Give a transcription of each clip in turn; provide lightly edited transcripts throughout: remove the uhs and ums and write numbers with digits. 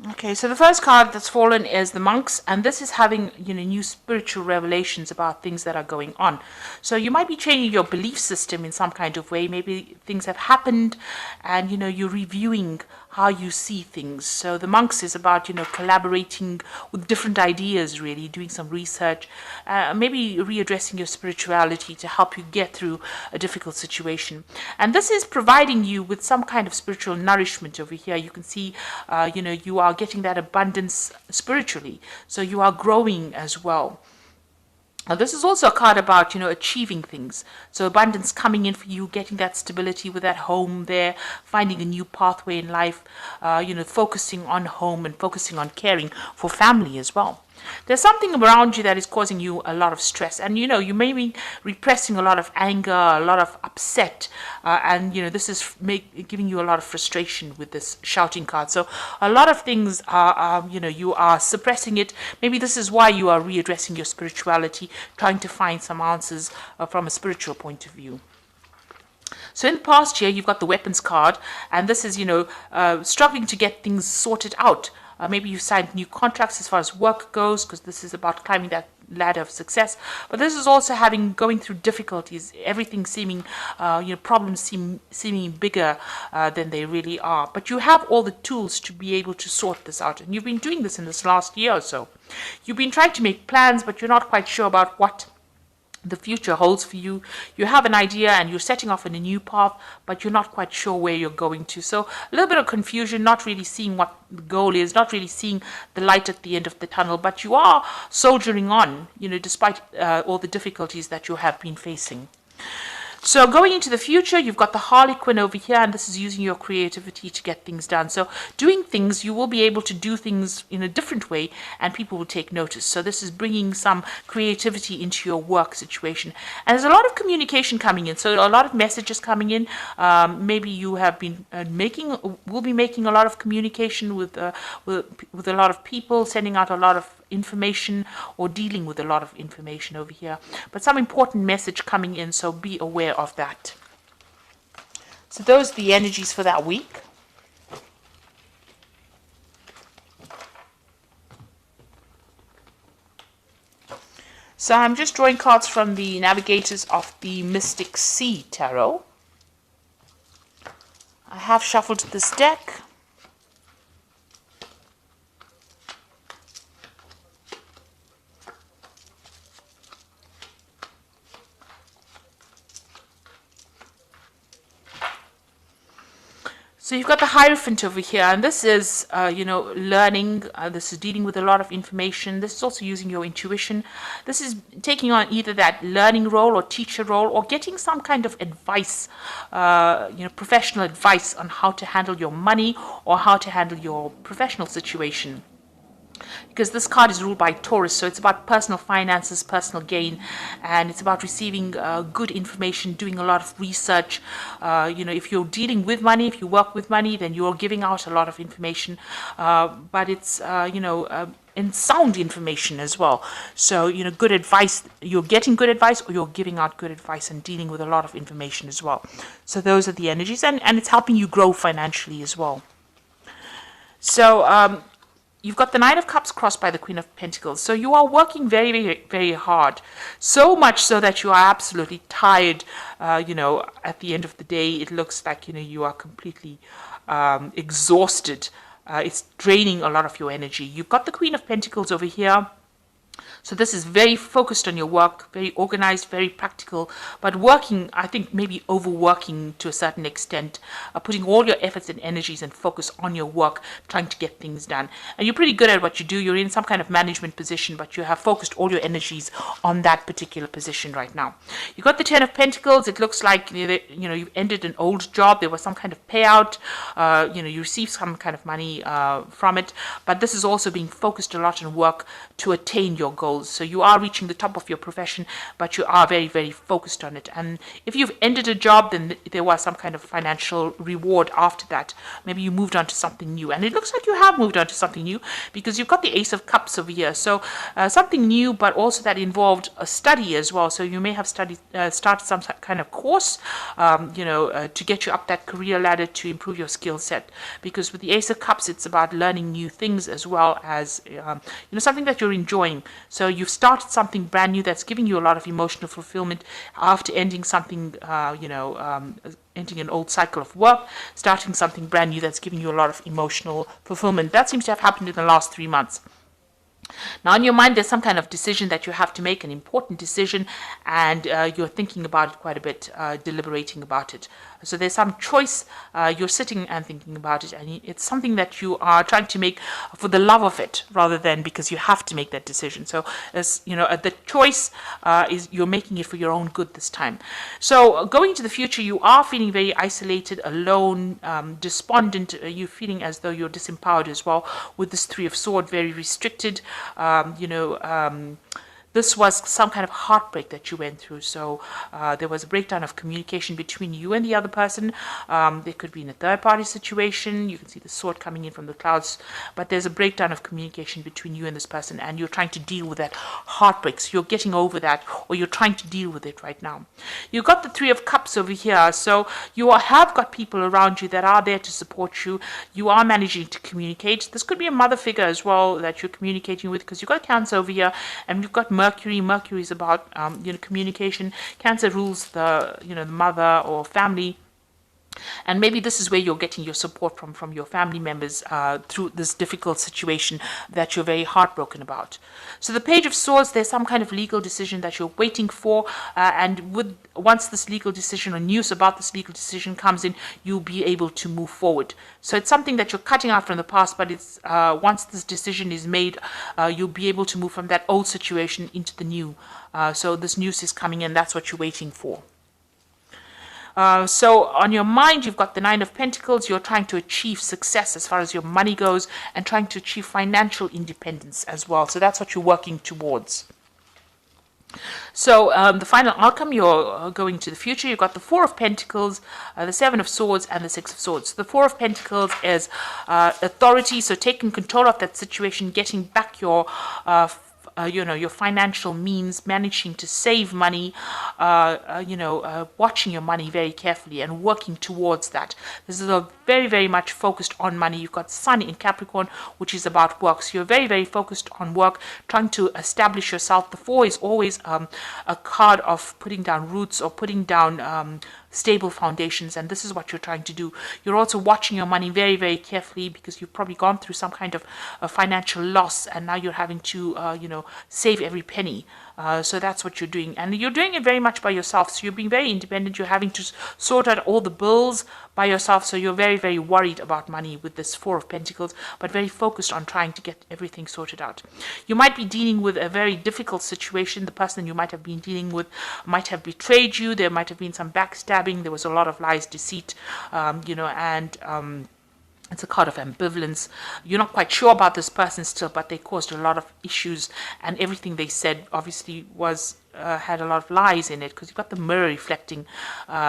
Okay, so the first card that's fallen is the monks, and this is having, new spiritual revelations about things that are going on. So you might be changing your belief system in some kind of way. Maybe things have happened, and you're reviewing how you see things. So the monks is about collaborating with different ideas, really doing some research, maybe readdressing your spirituality to help you get through a difficult situation. And this is providing you with some kind of spiritual nourishment over here. You can see, you are getting that abundance spiritually. So you are growing as well. Now, this is also a card about, achieving things. So abundance coming in for you, getting that stability with that home there, finding a new pathway in life, focusing on home and focusing on caring for family as well. There's something around you that is causing you a lot of stress, and you may be repressing a lot of anger, a lot of upset, and this is giving you a lot of frustration with this shouting card. So a lot of things are you are suppressing it. Maybe this is why you are readdressing your spirituality, trying to find some answers from a spiritual point of view. So in the past year, you've got the weapons card, and this is, struggling to get things sorted out. Maybe you've signed new contracts as far as work goes, because this is about climbing that ladder of success. But this is also going through difficulties, everything seeming, problems seeming bigger than they really are. But you have all the tools to be able to sort this out. And you've been doing this in this last year or so. You've been trying to make plans, but you're not quite sure about what the future holds for you. You have an idea and you're setting off on a new path, but you're not quite sure where you're going to. So a little bit of confusion, not really seeing what the goal is, not really seeing the light at the end of the tunnel, but you are soldiering on, despite all the difficulties that you have been facing. So going into the future, you've got the Harlequin over here, and this is using your creativity to get things done. So doing things, you will be able to do things in a different way, and people will take notice. So this is bringing some creativity into your work situation. And there's a lot of communication coming in, so a lot of messages coming in. Maybe you have been will be making a lot of communication with a lot of people, sending out a lot of information or dealing with a lot of information over here, but some important message coming in, so be aware of that. So those are the energies for that week. So I'm just drawing cards from the Navigators of the Mystic Sea Tarot. I have shuffled this deck. So you've got the Hierophant over here, and this is, learning. This is dealing with a lot of information. This is also using your intuition. This is taking on either that learning role or teacher role, or getting some kind of advice, professional advice on how to handle your money or how to handle your professional situation. Because this card is ruled by Taurus, so it's about personal finances, personal gain, and it's about receiving good information, doing a lot of research. If you're dealing with money, if you work with money, then you're giving out a lot of information, but it's, and sound information as well. So, good advice, you're getting good advice, or you're giving out good advice and dealing with a lot of information as well. So those are the energies, and it's helping you grow financially as well. So, you've got the Nine of Cups crossed by the Queen of Pentacles. So you are working very, very, very hard. So much so that you are absolutely tired. At the end of the day, it looks like, you are completely exhausted. It's draining a lot of your energy. You've got the Queen of Pentacles over here. So this is very focused on your work, very organized, very practical, but working, I think maybe overworking to a certain extent, putting all your efforts and energies and focus on your work, trying to get things done. And you're pretty good at what you do. You're in some kind of management position, but you have focused all your energies on that particular position right now. You've got the Ten of Pentacles. It looks like, you've ended an old job. There was some kind of payout. You received some kind of money from it, but this is also being focused a lot on work to attain your your goals. So you are reaching the top of your profession, but you are very, very focused on it. And if you've ended a job, then there was some kind of financial reward after that. Maybe you moved on to something new. And it looks like you have moved on to something new, because you've got the Ace of Cups over here. So something new, but also that involved a study as well. So you may have started some kind of course, to get you up that career ladder, to improve your skill set. Because with the Ace of Cups, it's about learning new things as well as something that you're enjoying. So you've started something brand new that's giving you a lot of emotional fulfillment after ending something, ending an old cycle of work, starting something brand new that's giving you a lot of emotional fulfillment. That seems to have happened in the last 3 months. Now, in your mind, there's some kind of decision that you have to make, an important decision, and you're thinking about it quite a bit, deliberating about it. So there's some choice, you're sitting and thinking about it, and it's something that you are trying to make for the love of it, rather than because you have to make that decision. So, the choice is you're making it for your own good this time. So going into the future, you are feeling very isolated, alone, despondent. You're feeling as though you're disempowered as well, with this Three of Swords, very restricted. This was some kind of heartbreak that you went through. So there was a breakdown of communication between you and the other person. There could be in a third-party situation. You can see the sword coming in from the clouds. But there's a breakdown of communication between you and this person, and you're trying to deal with that heartbreak. So you're getting over that, or you're trying to deal with it right now. You've got the Three of Cups over here. So you have got people around you that are there to support you. You are managing to communicate. This could be a mother figure as well that you're communicating with, because you've got Cancer over here, and you've got Mercury. Mercury is about communication. Cancer rules the mother or family. And maybe this is where you're getting your support from your family members through this difficult situation that you're very heartbroken about. So the Page of Swords, there's some kind of legal decision that you're waiting for, and once this legal decision or news about this legal decision comes in, you'll be able to move forward. So it's something that you're cutting out from the past, but it's once this decision is made, you'll be able to move from that old situation into the new. So this news is coming in. That's what you're waiting for. So on your mind, you've got the Nine of Pentacles. You're trying to achieve success as far as your money goes, and trying to achieve financial independence as well. So that's what you're working towards. So the final outcome, you're going to the future. You've got the Four of Pentacles, the Seven of Swords, and the Six of Swords. The Four of Pentacles is authority, so taking control of that situation, getting back your your financial means, managing to save money, watching your money very carefully and working towards that. This is a very, very much focused on money. You've got Sun in Capricorn, which is about work. So you're very, very focused on work, trying to establish yourself. The Four is always a card of putting down roots or putting down stable foundations, and this is what you're trying to do. You're also watching your money very, very carefully, because you've probably gone through some kind of financial loss, and now you're having to save every penny. So that's what you're doing, and you're doing it very much by yourself. So you're being very independent. You're having to sort out all the bills by yourself. So you're very, very worried about money with this Four of Pentacles, but very focused on trying to get everything sorted out. You might be dealing with a very difficult situation. The person you might have been dealing with might have betrayed you. There might have been some backstabbing. There was a lot of lies, deceit, it's a card of ambivalence. You're not quite sure about this person still, but they caused a lot of issues, and everything they said obviously was had a lot of lies in it, because you've got the mirror reflecting.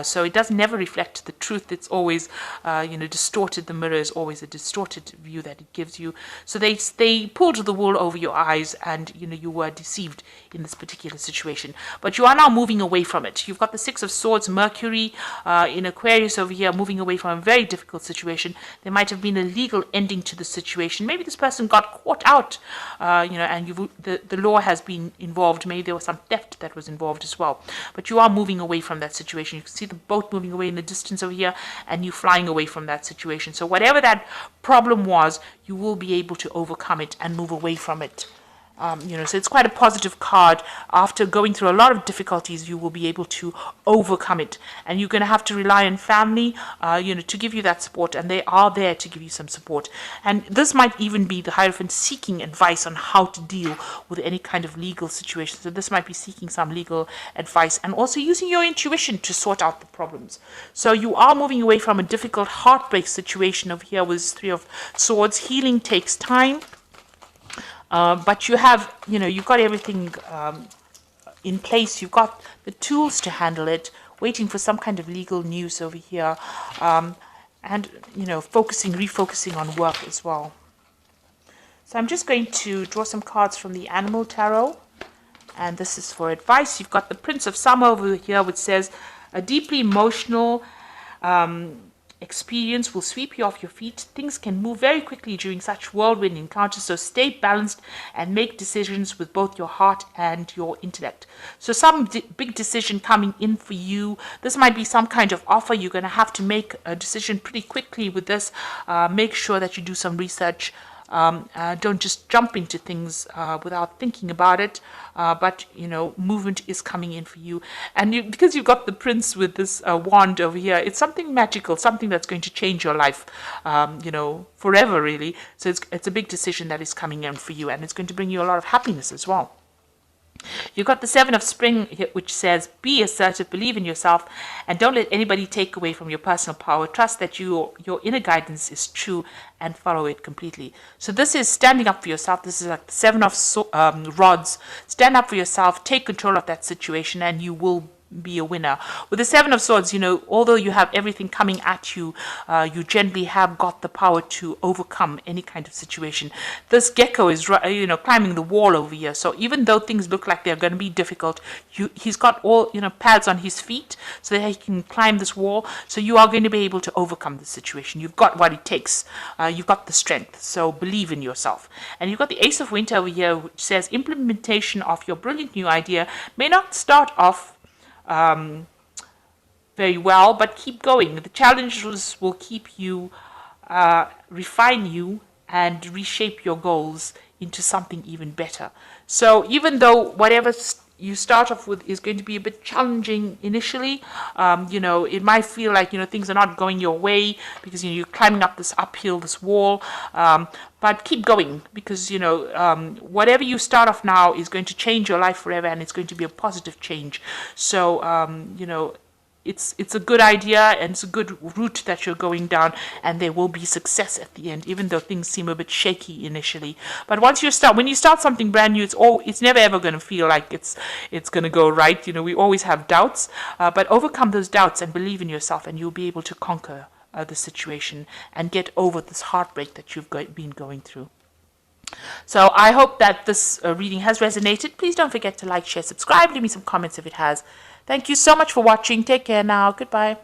So it does never reflect the truth. It's always, distorted. The mirror is always a distorted view that it gives you. So they pulled the wool over your eyes, and you were deceived in this particular situation. But you are now moving away from it. You've got the Six of Swords, Mercury in Aquarius over here, moving away from a very difficult situation. There might have been a legal ending to the situation. Maybe this person got caught out, and the law has been involved. Maybe there was some theft that was involved as well. But you are moving away from that situation. You can see the boat moving away in the distance over here, and you flying away from that situation. So whatever that problem was, you will be able to overcome it and move away from it. So it's quite a positive card. After going through a lot of difficulties, you will be able to overcome it, and you're going to have to rely on family, to give you that support, and they are there to give you some support. And this might even be the Hierophant seeking advice on how to deal with any kind of legal situation. So this might be seeking some legal advice, and also using your intuition to sort out the problems. So you are moving away from a difficult heartbreak situation over here with Three of Swords. Healing takes time. but you have, you've got everything in place. You've got the tools to handle it, waiting for some kind of legal news over here, and, refocusing on work as well. So I'm just going to draw some cards from the Animal Tarot, and this is for advice. You've got the Prince of Summer over here, which says, a deeply emotional experience will sweep you off your feet. Things can move very quickly during such whirlwind encounters, so stay balanced and make decisions with both your heart and your intellect. So some big decision coming in for you. This might be some kind of offer. You're going to have to make a decision pretty quickly with this. Make sure that you do some research. Don't just jump into things without thinking about it, but movement is coming in for you, and because you've got the prince with this wand over here, it's something magical, something that's going to change your life forever, really. So it's a big decision that is coming in for you, and it's going to bring you a lot of happiness as well. You've got the Seven of Spring, which says, be assertive, believe in yourself, and don't let anybody take away from your personal power. Trust that your inner guidance is true and follow it completely. So this is standing up for yourself. This is like the Seven of Rods. Stand up for yourself, take control of that situation, and you will be a winner. With the Seven of Swords, although you have everything coming at you, you generally have got the power to overcome any kind of situation. This gecko is, climbing the wall over here. So even though things look like they're going to be difficult, he's got all, pads on his feet so that he can climb this wall. So you are going to be able to overcome the situation. You've got what it takes. You've got the strength. So believe in yourself. And you've got the Ace of Winter over here, which says implementation of your brilliant new idea may not start off very well, but keep going. The challenges will keep you, refine you, and reshape your goals into something even better. So even though whatever you start off with is going to be a bit challenging initially, it might feel like things are not going your way because you're climbing up this uphill, this wall, but keep going, because whatever you start off now is going to change your life forever, and it's going to be a positive change. So it's a good idea, and it's a good route that you're going down, and there will be success at the end, even though things seem a bit shaky initially. But when you start something brand new, it's never ever going to feel like it's going to go right. We always have doubts, but overcome those doubts and believe in yourself, and you'll be able to conquer the situation and get over this heartbreak that you've been going through. So I hope that this reading has resonated. Please don't forget to like, share, subscribe. Leave me some comments if it has. Thank you so much for watching. Take care now. Goodbye.